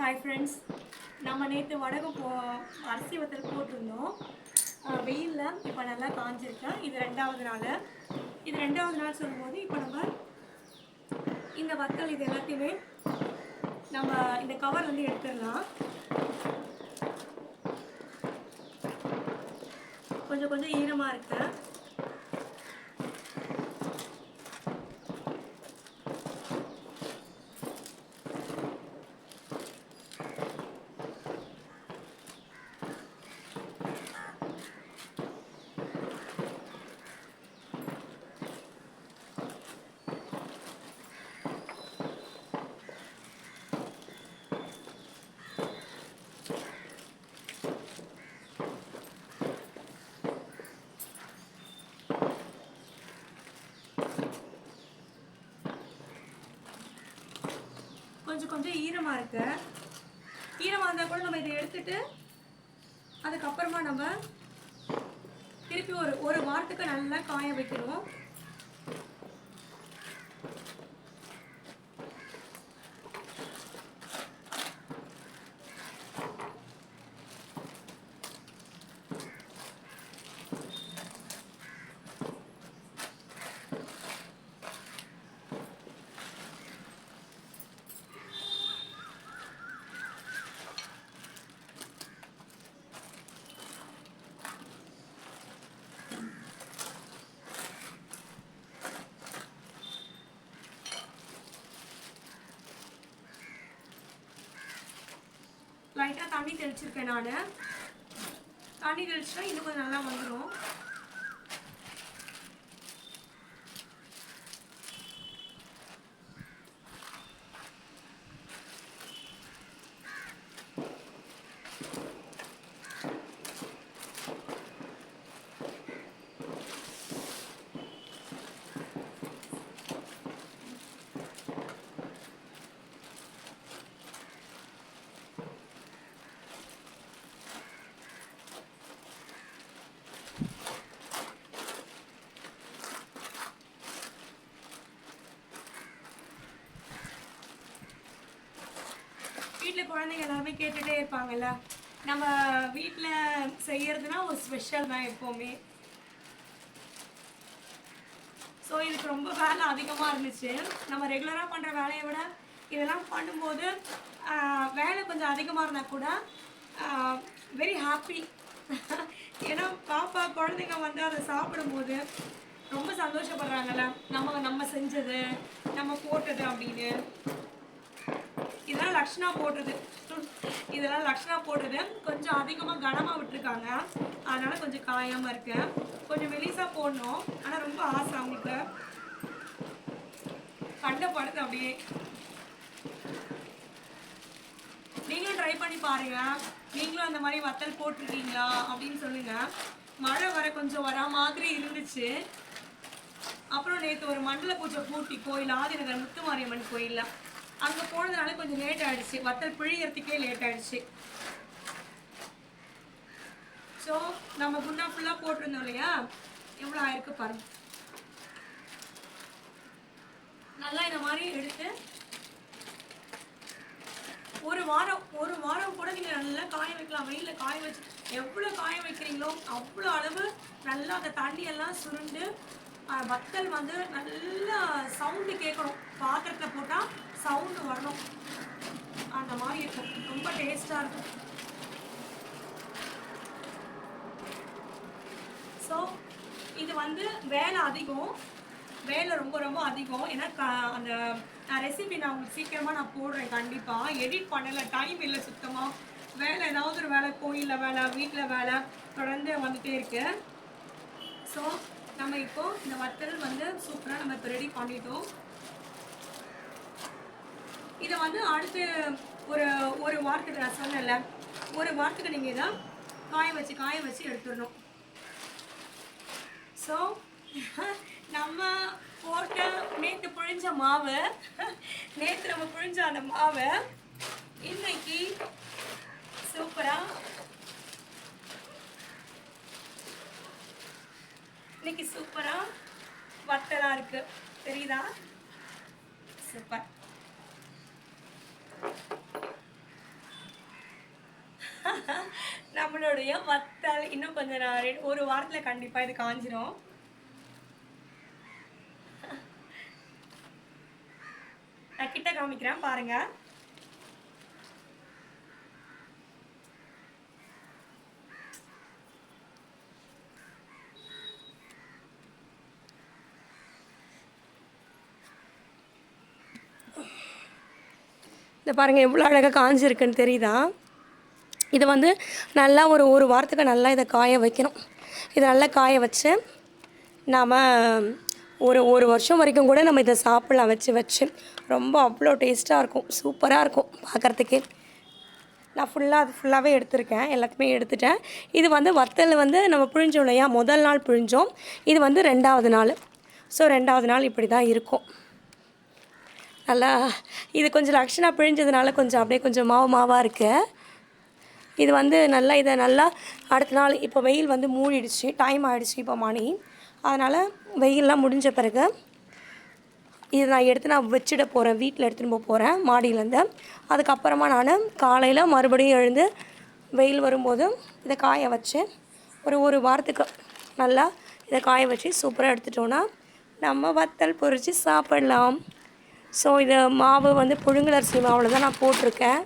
Hi friends, நம்ம நேற்று வடகம் அரிசி வத்தல் போட்டிருந்தோம். வெயிலில் இப்போ நல்லா காஞ்சிருக்கேன். இது ரெண்டாவது நாள் சொல்லும்போது இப்போ நம்ம இந்த வத்தல் இது எல்லாத்தையுமே நம்ம இந்த கவர் வந்து எடுத்துடலாம். கொஞ்சம் கொஞ்சம் ஈரமாக இருக்கு. கொஞ்சம் கொஞ்சம் ஈரமாக இருக்கு. ஈரமாக இருந்தால் கூட நம்ம இதை எடுத்துட்டு அதுக்கப்புறமா நம்ம திருப்பி ஒரு வாரத்துக்கு நல்லா காய வைக்கணும். லைட்டாக தண்ணி தெளிச்சிருக்கேன். நான் தண்ணி தெளிச்சுட்டா இன்னும் கொஞ்சம் நல்லா வந்துடும். வீட்டில் குழந்தைங்க எல்லாருமே கேட்டுகிட்டே இருப்பாங்கல்ல, நம்ம வீட்டில் செய்யறதுனா ஒரு ஸ்பெஷல் தான் எப்போவுமே. ஸோ இதுக்கு ரொம்ப வேலை அதிகமாக இருந்துச்சு. நம்ம ரெகுலராக பண்ணுற வேலையை விட இதெல்லாம் பண்ணும்போது வேலை கொஞ்சம் அதிகமாக இருந்தால் கூட வெரி ஹாப்பி. ஏன்னா பாப்பா குழந்தைங்க வந்து அதை சாப்பிடும்போது ரொம்ப சந்தோஷப்படுறாங்கல்ல, நம்ம செஞ்சது நம்ம போட்டது அப்படின்னு. இதெல்லாம் லக்ஷ்ணா போடுறது கொஞ்சம் அதிகமாக கனமாக விட்டுருக்காங்க. அதனால் கொஞ்சம் காயாமல் இருக்கு. கொஞ்சம் மெலிசாக போடணும். ஆனால் ரொம்ப ஆசை அவங்களுக்கு, கண்டப்படுது அப்படியே. நீங்களும் ட்ரை பண்ணி பாருங்க. நீங்களும் அந்த மாதிரி வத்தல் போட்டிருக்கீங்களா அப்படின்னு சொல்லுங்க. மழை கொஞ்சம் வரா மாதிரி இருந்துச்சு. அப்புறம் நேற்று ஒரு மண்டல பூஜை பூட்டி கோயில் ஆதிநகர் முத்துமாரியம்மன் கோயிலில் அங்கே போனதுனால கொஞ்சம் லேட் ஆகிடுச்சு. வத்தல் பிழியறதுக்கே லேட் ஆகிடுச்சு. ஸோ நம்ம குண்டா ஃபுல்லாக போட்டிருந்தோம் இல்லையா, எவ்வளோ ஆயிருக்கு பாருங்க. நல்லா இந்த மாதிரி எடுத்து ஒரு வாரம் கூட நீங்கள் நல்லா காய வைக்கலாம். வெயிலில் காய வச்சு எவ்வளோ காய வைக்கிறீங்களோ அவ்வளோ அளவு நல்லா அந்த தண்ணியெல்லாம் சுருண்டு வத்தல் வந்து நல்லா சவுண்டு கேட்கணும். பாத்திரத்தில் போட்டால் சவுண்டு வரணும். அந்த மாதிரி இருக்கும். ரொம்ப டேஸ்டாக இருக்கும். ஸோ இது வந்து வேலை ரொம்ப ரொம்ப அதிகம். ஏன்னா அந்த ரெசிபி நான் உங்களுக்கு சீக்கிரமாக போடுறேன். கண்டிப்பாக எடிட் பண்ணலை, டைம் இல்லை சுத்தமாக. ஏதாவது ஒரு வேலை, கோயிலில் வேலை, வீட்டில் வேலை தொடர்ந்து வந்துகிட்டே இருக்கு. ஸோ நம்ம இப்போ இந்த வத்தல் வந்து சூப்பராக நம்ம இப்போ ரெடி பண்ணிட்டோம். இதை வந்து அடுத்து ஒரு வாரத்துக்கு, நான் சொன்னேன்ல, ஒரு வாரத்துக்கு நீங்கள் இதை காய வச்சு எடுத்துடணும். ஸோ நம்ம போட்ட நேற்று புழிஞ்ச மாவு, நம்ம புழிஞ்ச அந்த மாவை இன்னைக்கு சூப்பரா வத்தலா இருக்கு. தெரியுதா? சூப்பர். நம்மளுடைய வத்தல் இன்னும் கொஞ்சம் ஒரு வாரத்தில் கண்டிப்பாக இது காஞ்சிரும். நான் கிட்ட காமிக்கிறேன் பாருங்க. இந்த பாருங்கள் எவ்வளோ அழகாக காஞ்சிருக்குன்னு தெரியுதா? இது வந்து நல்லா ஒரு வாரத்துக்கு நல்லா இதை காய வைக்கணும். இதை நல்லா காய வச்சு நாம் ஒரு வருஷம் வரைக்கும் கூட நம்ம இதை சாப்பிட்லாம் வச்சு ரொம்ப அவ்வளோ டேஸ்ட்டாக இருக்கும், சூப்பராக இருக்கும் பார்க்குறதுக்கே. நான் ஃபுல்லாகவே எடுத்திருக்கேன், எல்லாத்தையுமே எடுத்துட்டேன். இது வந்து வத்தல் வந்து நம்ம பிழிஞ்சோம் இல்லையா, முதல் நாள் பிழிஞ்சோம், இது வந்து 2வது நாள். ஸோ 2வது நாள் இப்படி தான் இருக்கும். நல்லா இது கொஞ்சம் லக்ஷனாக பிழிஞ்சதுனால கொஞ்சம் அப்படியே கொஞ்சம் மாவாக இருக்குது. இது வந்து நல்லா இதை நல்லா அடுத்த நாள் இப்போ வெயில் வந்து மூடிடுச்சு, டைம் ஆகிடுச்சு இப்போ மணி. அதனால் வெயிலெலாம் முடிஞ்ச பிறகு இது நான் எடுத்து வச்சிட போகிறேன், வீட்டில் எடுத்துகிட்டு போகிறேன் மாடியிலேருந்து. அதுக்கப்புறமா நான் காலையில் மறுபடியும் எழுந்து வெயில் வரும்போது இதை காய வச்சு ஒரு வாரத்துக்கு நல்லா இதை காய வச்சு சூப்பராக எடுத்துட்டோன்னா நம்ம வத்தல் பொரித்து சாப்பிடலாம். ஸோ இது மாவு வந்து புழுங்கலரிசி மாவில் தான் நான் போட்டிருக்கேன்.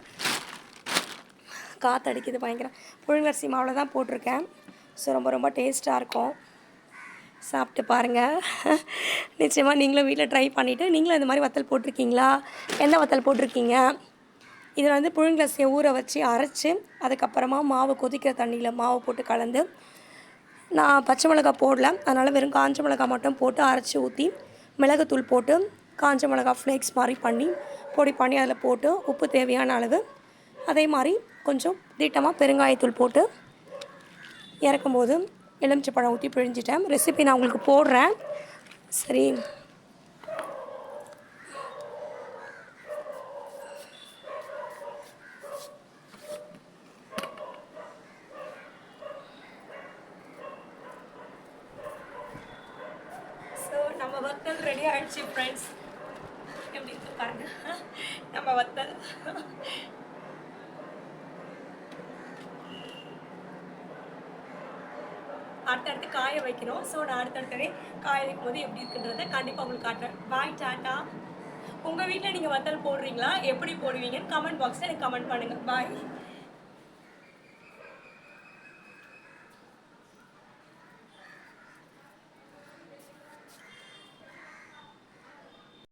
காற்றடிக்குது பயங்கர. புழுங்கலரிசி மாவில் தான் போட்டிருக்கேன். ஸோ ரொம்ப டேஸ்ட்டாக இருக்கும், சாப்பிட்டு பாருங்கள். நிச்சயமாக நீங்களும் வீட்டில் ட்ரை பண்ணிவிட்டு நீங்களும் இந்த மாதிரி வத்தல் போட்டிருக்கீங்களா, எந்த வத்தல் போட்டிருக்கீங்க? இதில் வந்து புழுங்கலரிசியை ஊற வச்சு அரைச்சி அதுக்கப்புறமா மாவு கொதிக்கிற தண்ணியில் மாவு போட்டு கலந்து, நான் பச்சை மிளகாய் போடல, அதனால் வெறும் காஞ்ச மிளகாய் மட்டும் போட்டு அரைச்சி ஊற்றி மிளகுத்தூள் போட்டு காஞ்ச மிளகா ஃப்ளேக்ஸ் மாதிரி பொடி பண்ணி அதில் போட்டு உப்பு தேவையான அளவு, அதே மாதிரி கொஞ்சம் திட்டமாக பெருங்காயத்தூள் போட்டு இறக்கும்போது எலுமிச்சைப்பழம் ஊற்றி பிழிஞ்சிட்டேன். ரெசிபி நான் உங்களுக்கு போடுறேன். சரி, ஸோ நம்ம வத்தல் ரெடி ஆகிடுச்சு ஃப்ரெண்ட்ஸ். எப்படி இருக்கு பாருங்க நம்ம வத்தல். அடுத்தடுத்து காய வைக்கணும். ஸோ நான் அடுத்தடுத்தவே காய வைக்கும் போது எப்படி இருக்குன்றதை கண்டிப்பாக உங்களுக்கு காட்டுறேன். பாய், டாட்டா. உங்கள் வீட்டில் நீங்கள் வத்தல் போடுறீங்களா, எப்படி போடுவீங்கன்னு கமெண்ட் பாக்ஸில் எனக்கு கமெண்ட் பண்ணுங்கள். பாய்.